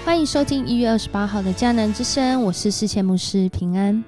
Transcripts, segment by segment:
欢迎收听1月28号的迦南之声，我是世谦牧师平安。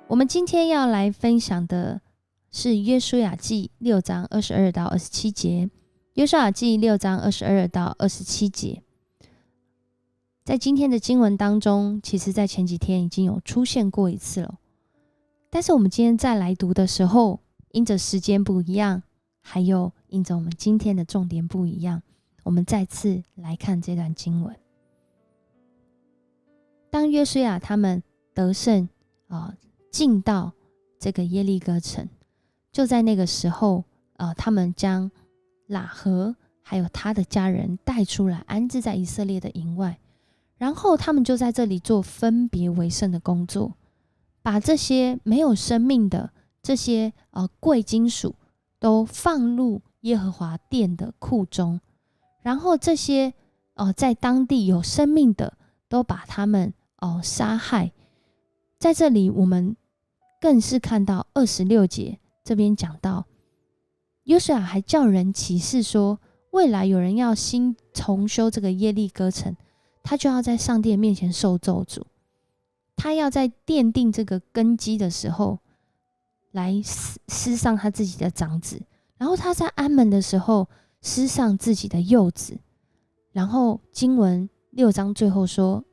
我们今天要来分享的是约书亚记6章22到27节。约书亚记6章22到27节，在今天的经文当中，其实在前几天已经有出现过一次了，但是我们今天再来读的时候，因着时间不一样，还有因着我们今天的重点不一样，我们再次来看这段经文。当约书亚他们得胜进到这个耶利哥城，就在那个时候他们将喇合还有他的家人带出来，安置在以色列的营外，然后他们就在这里做分别为圣的工作，把这些没有生命的这些贵金属都放入耶和华殿的库中，然后这些在当地有生命的都把他们杀害。在这里我们更是看到26节这边讲到，约书亚还叫人起誓说，未来有人要新重修这个耶利哥城，他就要在上帝面前受咒诅，他要在奠定这个根基的时候来施上他自己的长子，然后他在安门的时候施上自己的幼子。然后经文6章最后说，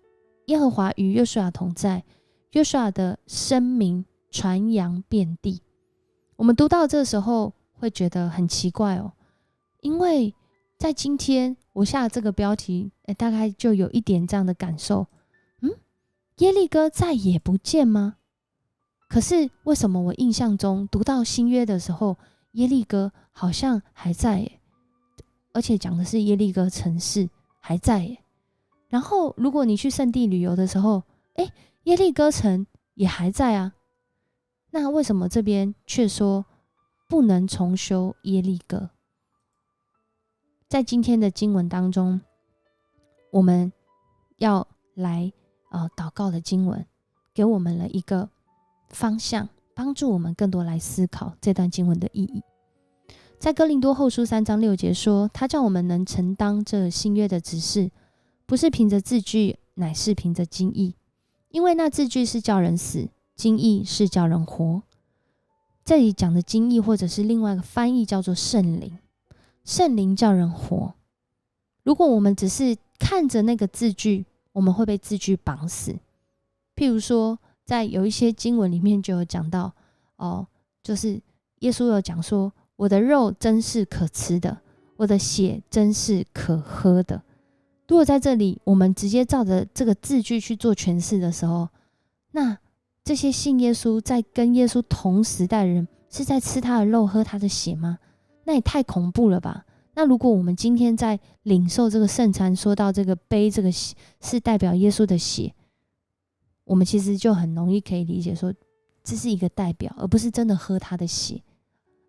耶和华与约书亚同在，约书亚的声名传扬遍地。我们读到这时候会觉得很奇怪因为在今天我下这个标题大概就有一点这样的感受，耶利哥再也不见吗？可是为什么我印象中读到新约的时候，耶利哥好像还在而且讲的是耶利哥城市还在然后如果你去圣地旅游的时候耶利哥城也还在啊，那为什么这边却说不能重修耶利哥？在今天的经文当中，我们要来祷告的经文给我们了一个方向，帮助我们更多来思考这段经文的意义。在哥林多后书3章6节说，他叫我们能承当这新约的指示，不是凭着字句，乃是凭着经意，因为那字句是叫人死，经意是叫人活。这里讲的经意或者是另外一个翻译叫做圣灵，圣灵叫人活。如果我们只是看着那个字句，我们会被字句绑死。譬如说在有一些经文里面就有讲到就是耶稣有讲说，我的肉真是可吃的，我的血真是可喝的。如果在这里我们直接照着这个字句去做诠释的时候，那这些信耶稣在跟耶稣同时代的人是在吃他的肉喝他的血吗？那也太恐怖了吧。那如果我们今天在领受这个圣餐，说到这个杯这个是代表耶稣的血，我们其实就很容易可以理解说这是一个代表，而不是真的喝他的血。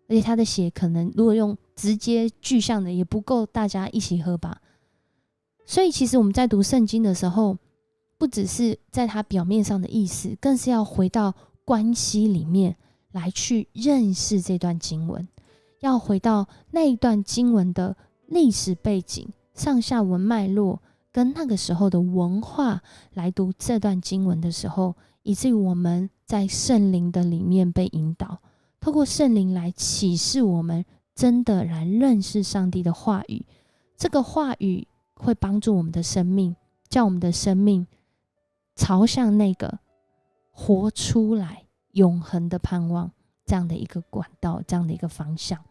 而且他的血可能如果用直接具象的也不够大家一起喝吧。所以其实我们在读圣经的时候，不只是在它表面上的意思，更是要回到关系里面来去认识这段经文，要回到那一段经文的历史背景、上下文脉络跟那个时候的文化来读这段经文的时候，以至于我们在圣灵的里面被引导，透过圣灵来启示我们，真的来认识上帝的话语。这个话语会帮助我们的生命，叫我们的生命朝向那个活出来永恒的盼望，这样的一个管道，这样的一个方向。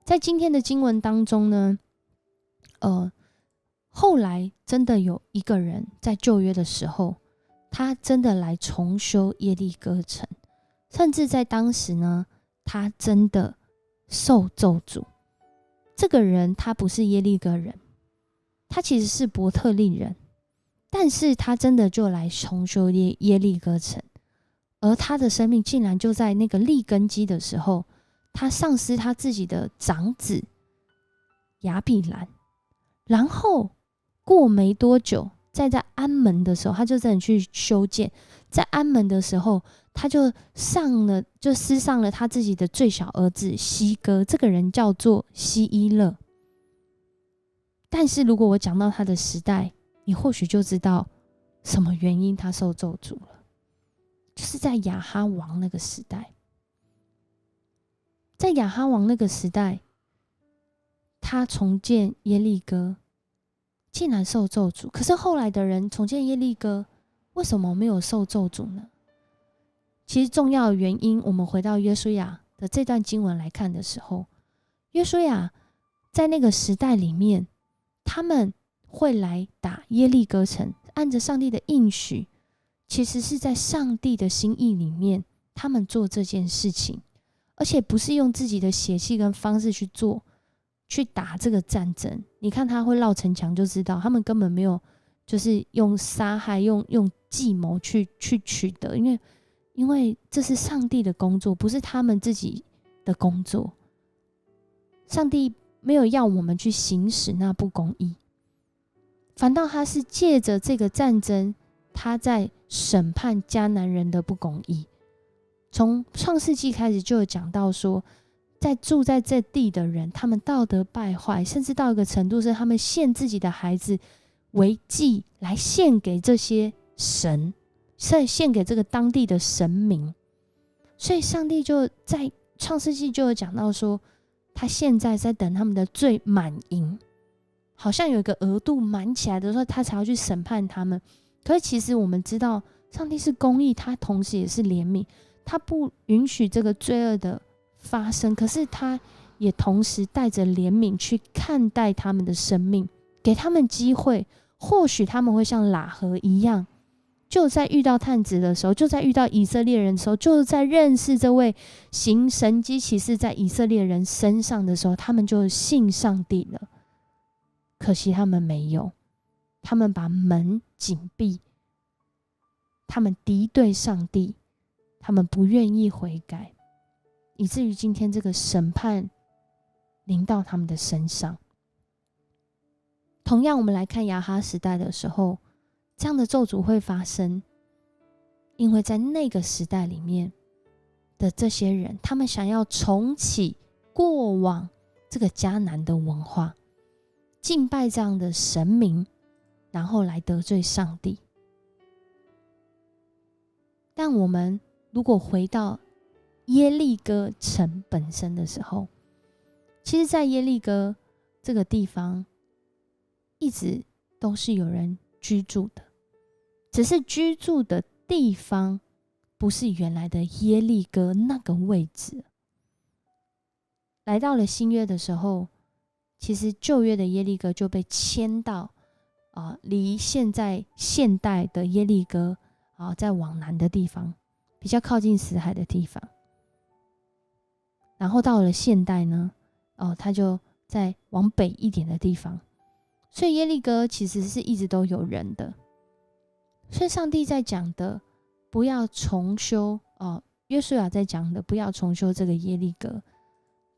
在今天的经文当中呢，后来真的有一个人在旧约的时候，他真的来重修耶利哥城，甚至在当时呢，他真的受咒诅。这个人他不是耶利哥人，他其实是伯特利人，但是他真的就来重修耶利哥城，而他的生命竟然就在那个立根基的时候，他丧失他自己的长子亚比兰，然后过没多久，在安门的时候，他就真的去修建。在安门的时候，他就施上了他自己的最小儿子西哥，这个人叫做希伊勒。但是如果我讲到他的时代，你或许就知道什么原因他受咒诅了，就是在亚哈王那个时代。在亚哈王那个时代，他重建耶利哥竟然受咒诅，可是后来的人重建耶利哥为什么没有受咒诅呢？其实重要的原因，我们回到约书亚的这段经文来看的时候，约书亚在那个时代里面，他们会来打耶利哥城，按着上帝的应许，其实是在上帝的心意里面，他们做这件事情，而且不是用自己的血气跟方式去做，去打这个战争。你看他会绕城墙就知道，他们根本没有就是用杀害、用计谋去取得，因为这是上帝的工作，不是他们自己的工作。上帝没有要我们去行使那不公义，反倒他是借着这个战争，他在审判迦南人的不公义。从创世纪开始就有讲到说，在住在这地的人，他们道德败坏，甚至到一个程度是他们献自己的孩子为祭来献给这些神，献给这个当地的神明。所以上帝就在创世纪就有讲到说，他现在在等他们的罪满盈，好像有一个额度满起来的时候，他才要去审判他们。可是其实我们知道，上帝是公义，他同时也是怜悯，他不允许这个罪恶的发生，可是他也同时带着怜悯去看待他们的生命，给他们机会。或许他们会像喇合一样，就在遇到探子的时候，就在遇到以色列人的时候，就在认识这位行神迹奇事在以色列人身上的时候，他们就信上帝了。可惜他们没有，他们把门紧闭，他们敌对上帝，他们不愿意悔改，以至于今天这个审判临到他们的身上。同样我们来看亚哈时代的时候，这样的咒诅会发生，因为在那个时代里面的这些人，他们想要重启过往这个迦南的文化，敬拜这样的神明，然后来得罪上帝。但我们如果回到耶利哥城本身的时候，其实在耶利哥这个地方一直都是有人居住的，只是居住的地方不是原来的耶利哥那个位置。来到了新约的时候，其实旧约的耶利哥就被迁到离现在现代的耶利哥再往南的地方，比较靠近死海的地方。然后到了现代呢，它就在往北一点的地方。所以耶利哥其实是一直都有人的。所以上帝在讲的不要重修，约书亚在讲的不要重修这个耶利哥，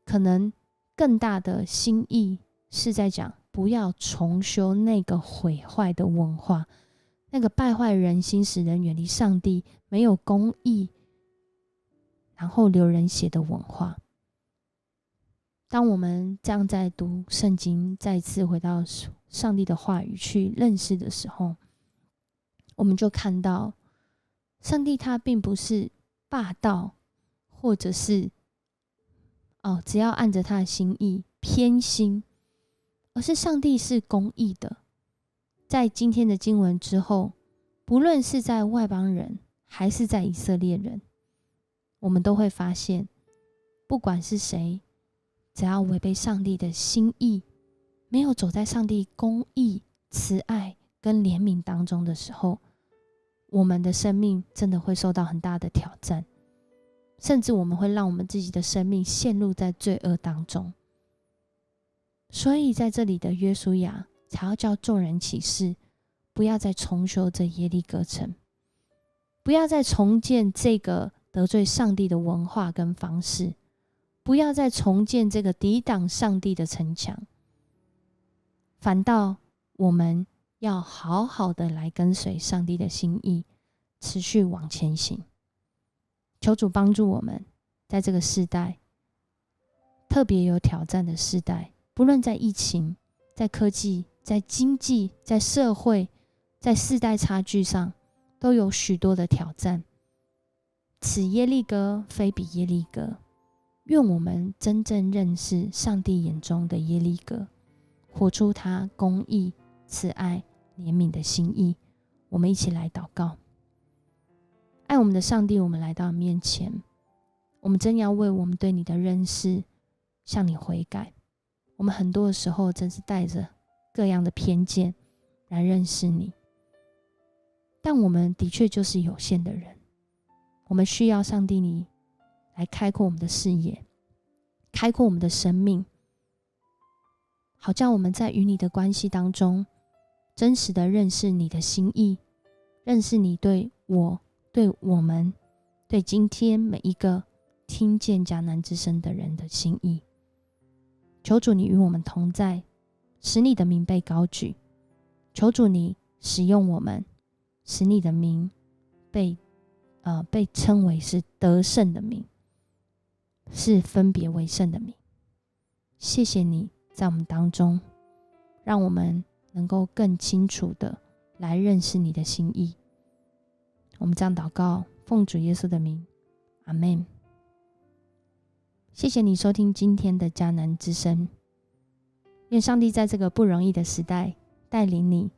可能更大的心意是在讲不要重修那个毁坏的文化，那个败坏人心使人远离上帝，没有公义，然后流人血的文化。当我们这样在读圣经，再次回到上帝的话语去认识的时候，我们就看到上帝他并不是霸道，或者是只要按着他的心意偏心，而是上帝是公义的。在今天的经文之后，不论是在外邦人还是在以色列人，我们都会发现，不管是谁，只要违背上帝的心意，没有走在上帝公义、慈爱跟怜悯当中的时候，我们的生命真的会受到很大的挑战，甚至我们会让我们自己的生命陷入在罪恶当中。所以在这里的约书亚才要叫众人起誓，不要再重修这耶利哥城，不要再重建这个得罪上帝的文化跟方式，不要再重建这个抵挡上帝的城墙，反倒我们要好好的来跟随上帝的心意，持续往前行。求主帮助我们，在这个世代特别有挑战的世代，不论在疫情，在科技、在经济、在社会、在世代差距上，都有许多的挑战。此耶利哥非彼耶利哥，愿我们真正认识上帝眼中的耶利哥，活出他公义、慈爱、怜悯的心意。我们一起来祷告。爱我们的上帝，我们来到面前，我们真要为我们对你的认识向你悔改。我们很多的时候真是带着各样的偏见来认识你，但我们的确就是有限的人，我们需要上帝你来开阔我们的视野，开阔我们的生命，好叫我们在与你的关系当中真实的认识你的心意，认识你对我、对我们、对今天每一个听见迦南之声的人的心意。求主你与我们同在，使你的名被高举。求主你使用我们，使你的名被称为是得胜的名，是分别为圣的名。谢谢你在我们当中，让我们能够更清楚的来认识你的心意。我们这样祷告，奉主耶稣的名，阿们。谢谢你收听今天的迦南之声，愿上帝在这个不容易的时代带领你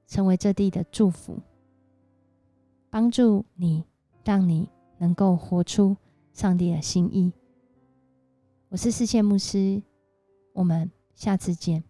成为这地的祝福，帮助你，让你能够活出上帝的心意。我是世界牧师，我们下次见。